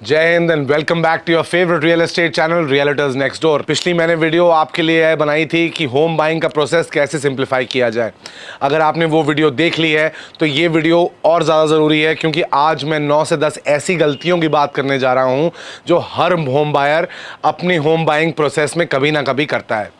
जय हिंद and welcome back to your favourite real estate channel Realtors next door. पिछली मैंने वीडियो आपके लिए बनाई थी कि होम बाइंग का प्रोसेस कैसे सिंप्लीफाई किया जाए। अगर आपने वो वीडियो देख ली है तो ये वीडियो और ज़्यादा ज़रूरी है, क्योंकि आज मैं 9 से 10 ऐसी गलतियों की बात करने जा रहा हूँ जो हर होम बायर अपनी होम बाइंग प्रोसेस में कभी ना कभी करता है।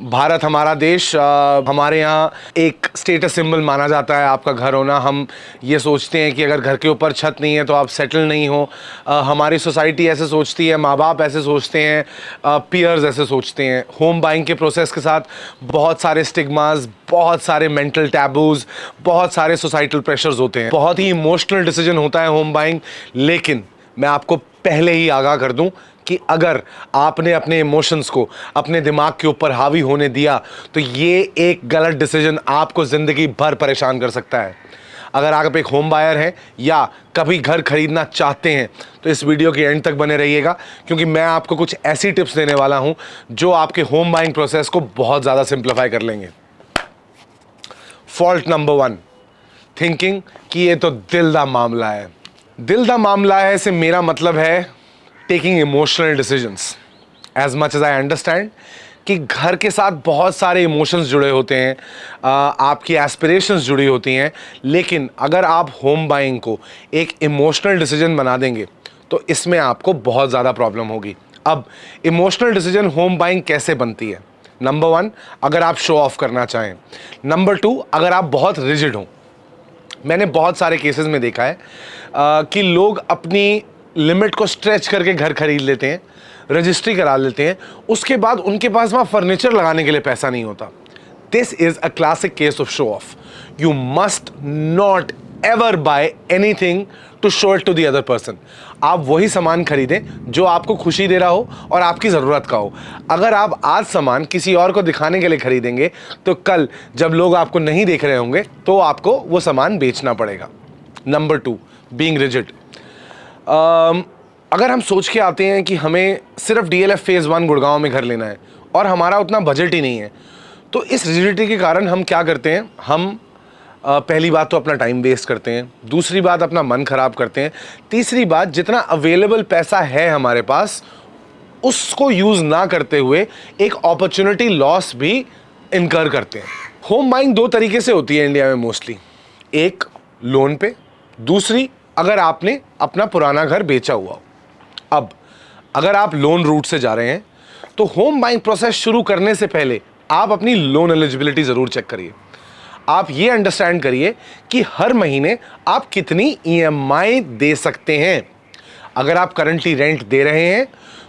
भारत हमारा देश, हमारे यहाँ एक स्टेटस सिंबल माना जाता है आपका घर होना। हम ये सोचते हैं कि अगर घर के ऊपर छत नहीं है तो आप सेटल नहीं हो। हमारी सोसाइटी ऐसे सोचती है, माँ बाप ऐसे सोचते हैं, पीयर्स ऐसे सोचते हैं। होम बाइंग के प्रोसेस के साथ बहुत सारे स्टिग्मास, बहुत सारे मेंटल टैबूज, बहुत सारे सोसाइटल प्रेशर्स होते हैं। बहुत ही इमोशनल डिसीजन होता है होम बाइंग। लेकिन मैं आपको पहले ही आगाह कर दूं कि अगर आपने अपने इमोशंस को अपने दिमाग के ऊपर हावी होने दिया तो ये एक गलत डिसीजन आपको ज़िंदगी भर परेशान कर सकता है। अगर आप एक होम बायर हैं या कभी घर खरीदना चाहते हैं तो इस वीडियो के एंड तक बने रहिएगा, क्योंकि मैं आपको कुछ ऐसी टिप्स देने वाला हूं जो आपके होम बाइंग प्रोसेस को बहुत ज़्यादा सिंप्लीफाई कर लेंगे। फॉल्ट नंबर 1, थिंकिंग कि ये तो दिल दा मामला है। दिल दा मामला है से मेरा मतलब है taking emotional decisions. As much as I understand कि घर के साथ बहुत सारे इमोशंस जुड़े होते हैं, आपकी एस्पिरेशंस जुड़ी होती हैं, लेकिन अगर आप होम बाइंग को एक इमोशनल डिसीजन बना देंगे तो इसमें आपको बहुत ज़्यादा प्रॉब्लम होगी। अब इमोशनल डिसीजन होम बाइंग कैसे बनती है? नंबर 1, अगर आप शो ऑफ करना चाहें। नंबर 2, अगर आप बहुत रिजिड हों। मैंने बहुत सारे केसेस में देखा है कि लोग अपनी लिमिट को स्ट्रेच करके घर खरीद लेते हैं, रजिस्ट्री करा लेते हैं, उसके बाद उनके पास वहाँ फर्नीचर लगाने के लिए पैसा नहीं होता। This is a classic case of show off. You must not ever buy anything to show it to the other person. आप वही सामान खरीदें जो आपको खुशी दे रहा हो और आपकी ज़रूरत का हो। अगर आप आज सामान किसी और को दिखाने के लिए खरीदेंगे तो कल जब लोग आपको नहीं देख रहे होंगे तो आपको वो सामान बेचना पड़ेगा। Number 2, being rigid. अगर हम सोच के आते हैं कि हमें सिर्फ DLF फेज़ 1 गुड़गांव में घर लेना है और हमारा उतना बजट ही नहीं है, तो इस रिजिडिटी के कारण हम क्या करते हैं? हम पहली बात तो अपना टाइम वेस्ट करते हैं, दूसरी बात अपना मन खराब करते हैं, तीसरी बात जितना अवेलेबल पैसा है हमारे पास उसको यूज़ ना करते हुए एक अपॉर्चुनिटी लॉस भी इनकर करते हैं। होम बाइंग 2 तरीके से होती है इंडिया में मोस्टली। एक, लोन पे, दूसरी अगर आपने अपना पुराना घर बेचा हुआ हो। अब अगर आप लोन रूट से जा रहे हैं तो होम बाइंग प्रोसेस शुरू करने से पहले आप अपनी लोन एलिजिबिलिटी ज़रूर चेक करिए। आप ये अंडरस्टैंड करिए कि हर महीने आप कितनी EMI दे सकते हैं। अगर आप करंटली रेंट दे रहे हैं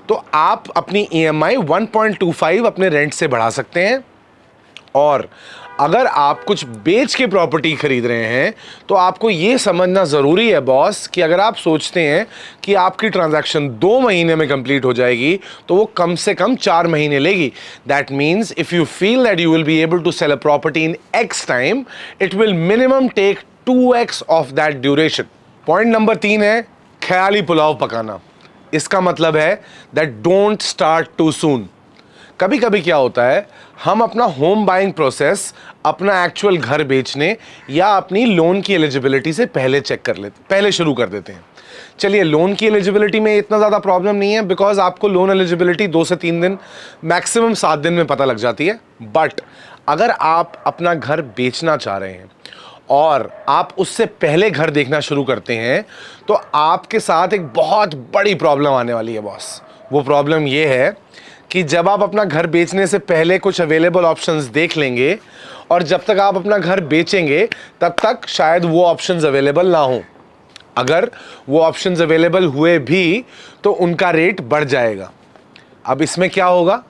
तो आप अपनी EMI 1.25 अपने रेंट से बढ़ा सकते हैं, और अगर आप कुछ बेच के प्रॉपर्टी खरीद रहे हैं तो आपको ये समझना ज़रूरी है बॉस कि अगर आप सोचते हैं कि आपकी ट्रांजैक्शन 2 महीने में कंप्लीट हो जाएगी तो वो कम से कम 4 महीने लेगी। That means if you feel that you will be able to sell a property in X time, it will minimum take 2x of that duration. Point number 3 है ख्याली पुलाव पकाना। इसका मतलब है that don't start too soon. कभी कभी क्या होता है, हम अपना होम बाइंग प्रोसेस अपना एक्चुअल घर बेचने या अपनी लोन की एलिजिबिलिटी से पहले शुरू कर देते हैं। चलिए, लोन की एलिजिबिलिटी में इतना ज़्यादा प्रॉब्लम नहीं है, बिकॉज आपको लोन एलिजिबिलिटी 2 से 3 दिन, मैक्सिमम 7 दिन में पता लग जाती है। बट अगर आप अपना घर बेचना चाह रहे हैं और आप उससे पहले घर देखना शुरू करते हैं तो आपके साथ एक बहुत बड़ी प्रॉब्लम आने वाली है बॉस। वो प्रॉब्लम ये है कि जब आप अपना घर बेचने से पहले कुछ अवेलेबल ऑप्शंस देख लेंगे और जब तक आप अपना घर बेचेंगे तब तक शायद वो ऑप्शंस अवेलेबल ना हो। अगर वो ऑप्शंस अवेलेबल हुए भी तो उनका रेट बढ़ जाएगा। अब इसमें क्या होगा?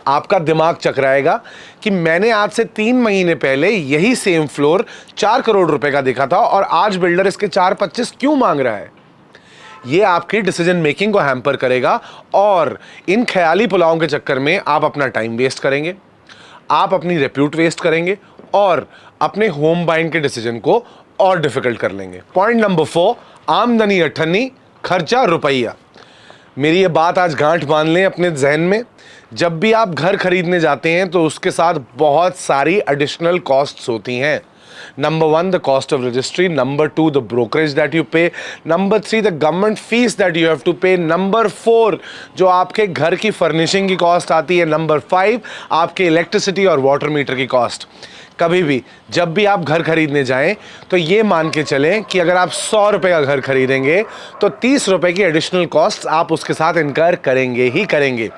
आपका दिमाग चकराएगा कि मैंने आज से 3 महीने पहले यही सेम फ्लोर 4 करोड़ रुपए का देखा था और आज बिल्डर इसके 4.25 क्यों मांग रहा है? ये आपकी डिसीजन मेकिंग को हैम्पर करेगा और इन ख्याली पुलावों के चक्कर में आप अपना टाइम वेस्ट करेंगे, आप अपनी रेप्यूट वेस्ट करेंगे और अपने होम बाइंग के डिसीजन को और डिफिकल्ट कर लेंगे। पॉइंट नंबर 4, आमदनी अठन्नी, खर्चा रुपया। मेरी ये बात आज गांठ बांध लें अपने जहन में। जब भी आप घर खरीदने जाते हैं तो उसके साथ बहुत सारी एडिशनल कॉस्ट्स होती हैं। Number one, the cost of registry. Number two, the brokerage that you pay. Number three, the government fees that you have to pay. Number four, जो आपके घर की फर्निशिंग की कॉस्ट आती है. नंबर फाइव, आपके इलेक्ट्रिसिटी और वाटर मीटर की कॉस्ट. कभी भी जब भी आप घर खरीदने जाएं तो ये मान के चलें कि अगर आप 100 रुपए का घर खरीदेंगे तो 30 रुपए की एडिशनल कॉस्ट आप उसके साथ इनकर करेंगे ही करेंगे.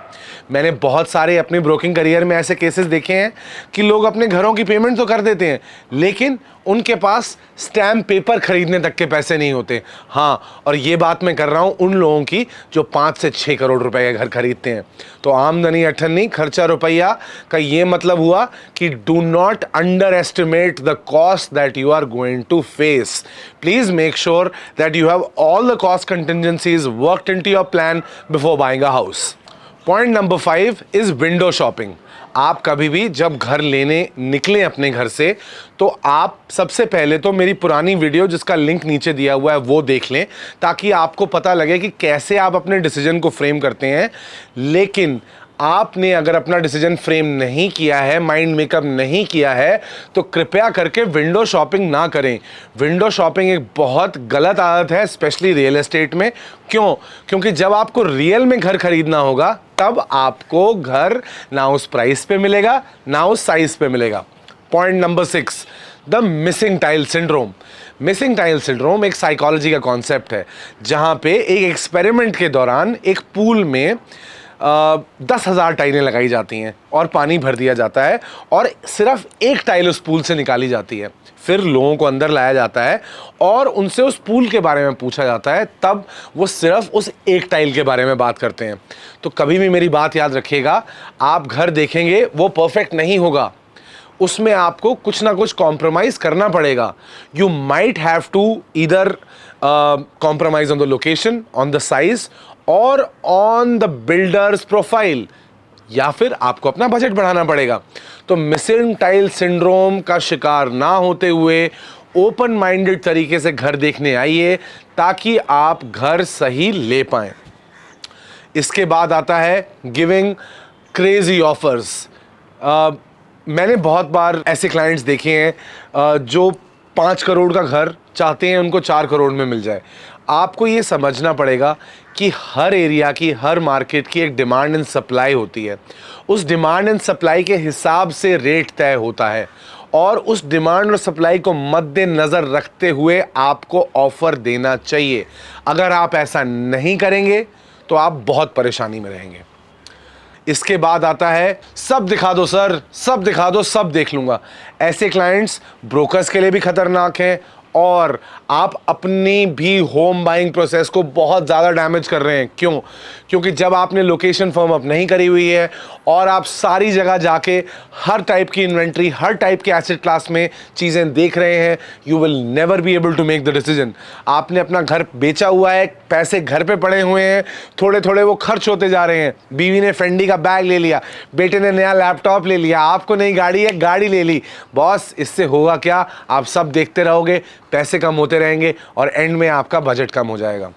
मैंने बहुत सारे अपने ब्रोकिंग करियर में ऐसे केसेस देखे हैं कि लोग अपने घरों की पेमेंट तो कर देते हैं लेकिन उनके पास स्टैम्प पेपर खरीदने तक के पैसे नहीं होते. हाँ, और ये बात मैं कर रहा हूँ उन लोगों की जो 5 से 6 करोड़ रुपए के घर खरीदते हैं. तो आमदनी अठन्नी खर्चा रुपया का ये मतलब हुआ कि do not underestimate the cost that you are going to face. Please make sure that you have all the cost contingencies worked into your plan before buying a house. Point number 5 is window shopping. आप कभी भी जब घर लेने निकलें अपने घर से तो आप सबसे पहले तो मेरी पुरानी वीडियो जिसका लिंक नीचे दिया हुआ है वो देख लें ताकि आपको पता लगे कि कैसे आप अपने डिसीजन को फ्रेम करते हैं. लेकिन आपने अगर अपना डिसीजन फ्रेम नहीं किया है, माइंड मेकअप नहीं किया है तो कृपया करके विंडो शॉपिंग ना करें. विंडो शॉपिंग एक बहुत गलत आदत है स्पेशली रियल एस्टेट में. क्यों? क्योंकि जब आपको रियल में घर खरीदना होगा तब आपको घर ना उस प्राइस पे मिलेगा ना उस साइज पे मिलेगा. Point number 6, the missing tile syndrome. Missing tile syndrome एक साइकोलॉजी का कॉन्सेप्ट है जहां पे एक एक्सपेरिमेंट के दौरान एक पूल में 10,000 टाइलें लगाई जाती हैं और पानी भर दिया जाता है और सिर्फ एक टाइल उस पूल से निकाली जाती है. फिर लोगों को अंदर लाया जाता है और उनसे उस पूल के बारे में पूछा जाता है, तब वो सिर्फ उस एक टाइल के बारे में बात करते हैं. तो कभी भी मेरी बात याद रखिएगा, आप घर देखेंगे वो परफेक्ट नहीं होगा, उसमें आपको कुछ ना कुछ कॉम्प्रोमाइज करना पड़ेगा. You might have to either compromise on the location, on the size और ऑन द बिल्डर्स प्रोफाइल, या फिर आपको अपना बजट बढ़ाना पड़ेगा. तो मिसिंग टाइल सिंड्रोम का शिकार ना होते हुए ओपन माइंडेड तरीके से घर देखने आइए ताकि आप घर सही ले पाएं. इसके बाद आता है गिविंग क्रेजी ऑफर्स. मैंने बहुत बार ऐसे क्लाइंट्स देखे हैं जो 5 करोड़ का घर चाहते हैं उनको 4 करोड़ में मिल जाए. आपको ये समझना पड़ेगा कि हर एरिया की, हर मार्केट की एक डिमांड एंड सप्लाई होती है. उस डिमांड एंड सप्लाई के हिसाब से रेट तय होता है और उस डिमांड और सप्लाई को मद्देनज़र रखते हुए आपको ऑफर देना चाहिए. अगर आप ऐसा नहीं करेंगे तो आप बहुत परेशानी में रहेंगे. इसके बाद आता है सब दिखा दो सर, सब दिखा दो, सब देख लूँगा. ऐसे क्लाइंट्स ब्रोकर्स के लिए भी खतरनाक हैं और आप अपनी भी होम बाइंग प्रोसेस को बहुत ज़्यादा डैमेज कर रहे हैं. क्यों? क्योंकि जब आपने लोकेशन फर्म अप नहीं करी हुई है और आप सारी जगह जाके हर टाइप की इन्वेंट्री, हर टाइप के एसेट क्लास में चीज़ें देख रहे हैं, you will never be able to make the decision. आपने अपना घर बेचा हुआ है, पैसे घर पे पड़े हुए हैं, थोड़े थोड़े वो खर्च होते जा रहे हैं. बीवी ने फेंडी का बैग ले लिया, बेटे ने नया लैपटॉप ले लिया, आपको नई गाड़ी है, गाड़ी ले ली. बॉस, इससे होगा क्या? आप सब देखते रहोगे, पैसे कम होते रहेंगे और एंड में आपका बजट कम हो जाएगा.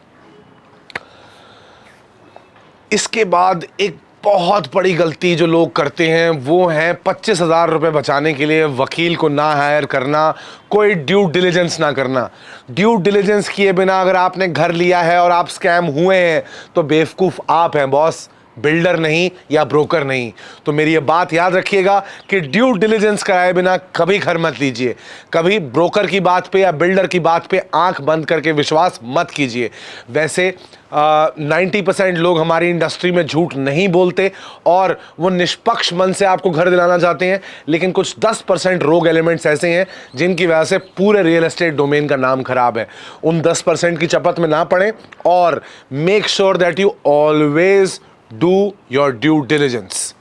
इसके बाद एक बहुत बड़ी गलती जो लोग करते हैं वो है 25,000 रुपये बचाने के लिए वकील को ना हायर करना, कोई ड्यू डिलिजेंस ना करना. ड्यू डिलिजेंस किए बिना अगर आपने घर लिया है और आप स्कैम हुए हैं तो बेवकूफ़ आप हैं बॉस, बिल्डर नहीं या ब्रोकर नहीं. तो मेरी ये बात याद रखिएगा कि ड्यू डिलिजेंस कराए बिना कभी घर मत लीजिए. कभी ब्रोकर की बात पे या बिल्डर की बात पे आंख बंद करके विश्वास मत कीजिए. वैसे 90% लोग हमारी इंडस्ट्री में झूठ नहीं बोलते और वो निष्पक्ष मन से आपको घर दिलाना चाहते हैं, लेकिन कुछ 10% रोग एलिमेंट्स ऐसे हैं जिनकी वजह से पूरे रियल एस्टेट डोमेन का नाम खराब है. उन 10% की चपत में ना पड़े और make sure that you always do your due diligence.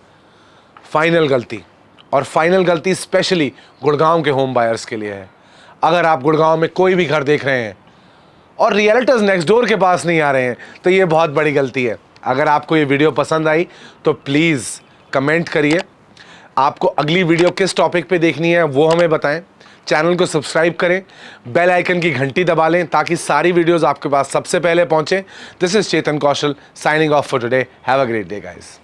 Final गलती, और फाइनल गलती स्पेशली गुड़गांव के होम बायर्स के लिए है. अगर आप गुड़गांव में कोई भी घर देख रहे हैं और रियल्टर्स नेक्स्ट डोर के पास नहीं आ रहे हैं तो ये बहुत बड़ी गलती है. अगर आपको ये वीडियो पसंद आई तो प्लीज़ कमेंट करिए. आपको अगली वीडियो किस टॉपिक पे देखनी है वो हमें बताएं. चैनल को सब्सक्राइब करें, बेल आइकन की घंटी दबा लें ताकि सारी वीडियोस आपके पास सबसे पहले पहुंचे. This is Chetan Kaushal signing off for today. Have a great day guys.